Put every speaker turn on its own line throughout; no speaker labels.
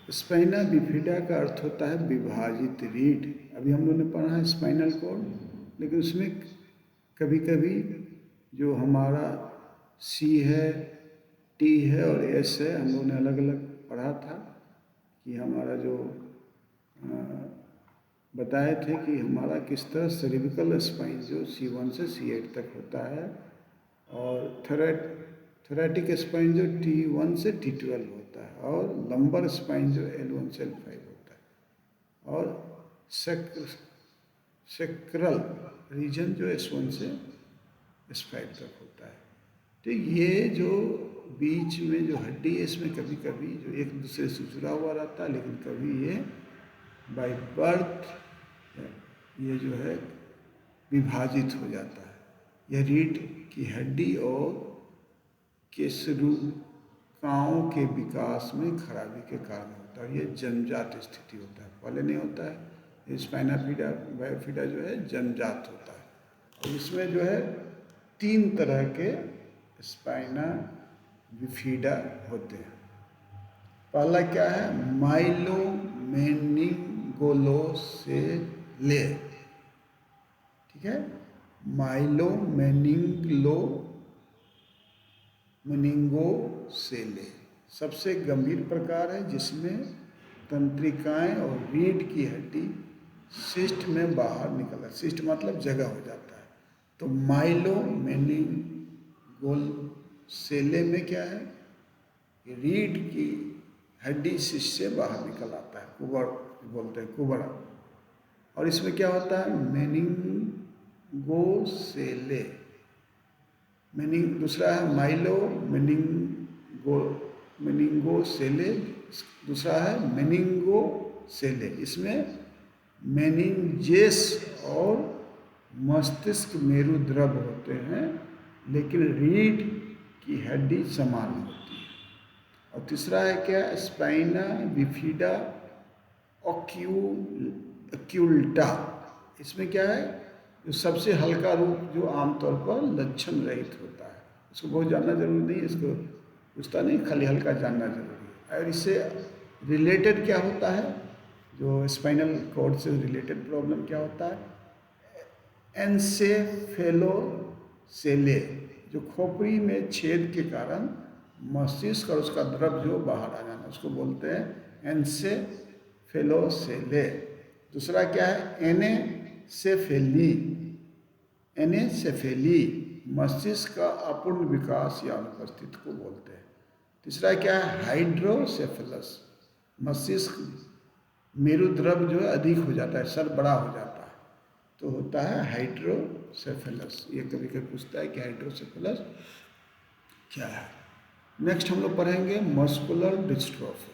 Spina bifida का अर्थ होता है विभाजित रीढ़। अभी हम लोगों ने पढ़ा है स्पाइनल कॉर्ड, लेकिन उसमें कभी कभी जो हमारा सी है, टी है और एस है, हम लोगों ने अलग अलग पढ़ा था कि हमारा जो बताए थे कि हमारा किस तरह सेरिब्रल स्पाइन जो C1 से C8 तक होता है, और थोरैटिक स्पाइन जो T1 से T12 होता है, और लंबर स्पाइन जो L1 से L5 होता है, और सेक्रल रीजन जो S1 से S5 तक होता है। तो ये जो बीच में जो हड्डी है, इसमें कभी कभी जो एक दूसरे से जुड़ा हुआ रहता है, लेकिन कभी ये बाय बर्थ ये जो है विभाजित हो जाता है। यह रीढ़ की हड्डी और केशरुकाओं के विकास में खराबी के कारण होता है। ये जन्मजात स्थिति होता है, पहले नहीं होता है। स्पाइना बिफिडा जो है जन्मजात होता है। और इसमें जो है 3 तरह के स्पाइना बिफिडा होते हैं। पहला क्या है? माइलोमेनिंगोलोसेले, ठीक है, माइलोमेनिंगोसेले सबसे गंभीर प्रकार है, जिसमें तंत्रिकाएं और रीढ़ की हड्डी सिस्ट में बाहर निकल, सिस्ट मतलब जगह हो जाता है। तो माइलोमेनिंगोसेले में क्या है? रीढ़ की हड्डी सिस्ट से बाहर निकल आता है, कुबड़ बोलते हैं, कुबड़ा। और इसमें क्या होता है? मेनिंगोसेले, दूसरा है मेनिंगोसेले, दूसरा है मेनिंगोसेले। इसमें मेनिंजेस और मस्तिष्क मेरुद्रव होते हैं, लेकिन रीढ़ की हड्डी समान होती है। और तीसरा है क्या? Spina bifida occulta. इसमें क्या है? जो सबसे हल्का रूप जो आमतौर पर लक्षण रहित होता है। इसको बहुत जानना जरूरी नहीं है, इसको पूछता नहीं, खाली हल्का जानना जरूरी है। और इससे रिलेटेड क्या होता है? जो स्पाइनल कॉर्ड से रिलेटेड प्रॉब्लम क्या होता है? एन्सेफेलोसेले, जो खोपड़ी में छेद के कारण मस्तिष्क और उसका द्रव जो बाहर आ जाना, उसको बोलते हैं एन्सेफेलोसेले। दूसरा क्या है? एनेसेफेली, मस्तिष्क का अपूर्ण विकास या अनुपस्थित को बोलते हैं। तीसरा क्या है? हाइड्रोसेफलस, मस्तिष्क मेरुद्रव जो है अधिक हो जाता है, सर बड़ा हो जाता है, तो होता है हाइड्रोसेफलस। ये कभी कभी पूछता है कि हाइड्रोसेफलस क्या है। नेक्स्ट हम लोग पढ़ेंगे मस्कुलर डिस्ट्रॉफी।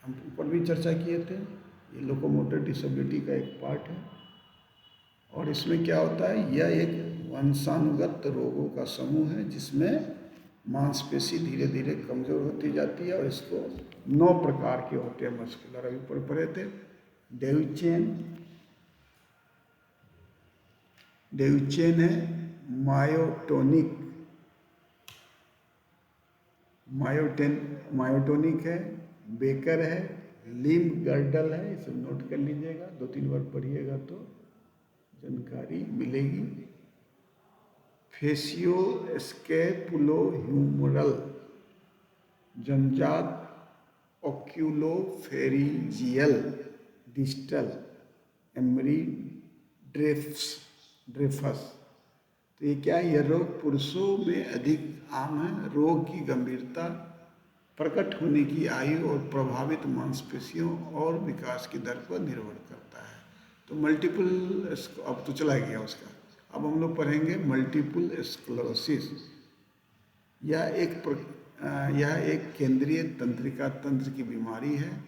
हम ऊपर भी चर्चा किए थे, ये लोकोमोटर डिसेबिलिटी का एक पार्ट है। और इसमें क्या होता है? यह एक वंशानुगत रोगों का समूह है, जिसमें मांसपेशी धीरे धीरे कमजोर होती जाती है। और इसको 9 प्रकार के होते हैं मस्कुलर, अभी ऊपर पढ़े थे। डेविचेन है, मायोटोनिक है, बेकर है, लिम्ब गर्डल है। इसे नोट कर लीजिएगा, 2-3 बार पढ़िएगा तो जानकारी मिलेगी। फेसियोस्कैपुलोह्यूमरल, जन्मजात ऑक्यूलोफेरिजियल डिस्टल एमरी ड्रेफस। तो ये क्या है? यह रोग पुरुषों में अधिक आम है। रोग की गंभीरता, प्रकट होने की आयु और प्रभावित मांसपेशियों और विकास की दर पर निर्भर करता है। तो मल्टीपल, अब तो चला गया उसका, अब हम लोग पढ़ेंगे मल्टीपल स्क्लेरोसिस। यह एक केंद्रीय तंत्रिका तंत्र की बीमारी है,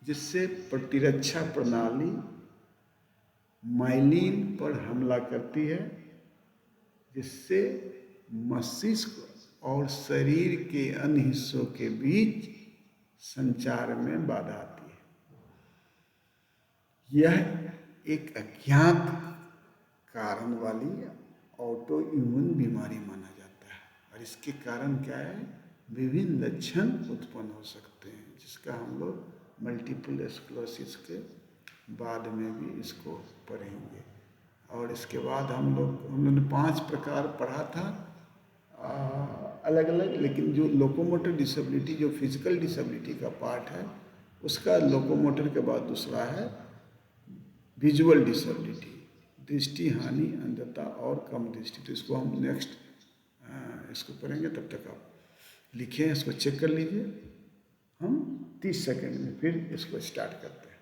जिससे प्रतिरक्षा प्रणाली माइलिन पर हमला करती है, जिससे मस्तिष्क और शरीर के अन्य हिस्सों के बीच संचार में बाधा आती है। यह एक अज्ञात कारण वाली ऑटो इम्यून बीमारी माना जाता है। और इसके कारण क्या है? विभिन्न लक्षण उत्पन्न हो सकते हैं, जिसका हम लोग मल्टीपल स्क्लेरोसिस के बाद में भी इसको पढ़ेंगे। और इसके बाद हम लोगों ने 5 प्रकार पढ़ा था अलग अलग, लेकिन जो लोकोमोटर डिसेबिलिटी, जो फिजिकल डिसेबिलिटी का पार्ट है, उसका लोकोमोटर के बाद दूसरा है विजुअल डिसेबिलिटी, दृष्टि हानि, अंधता और कम दृष्टि। तो इसको हम नेक्स्ट इसको पढ़ेंगे। तब तक आप लिखें, इसको चेक कर लीजिए। हम 30 सेकंड में फिर इसको स्टार्ट करते हैं।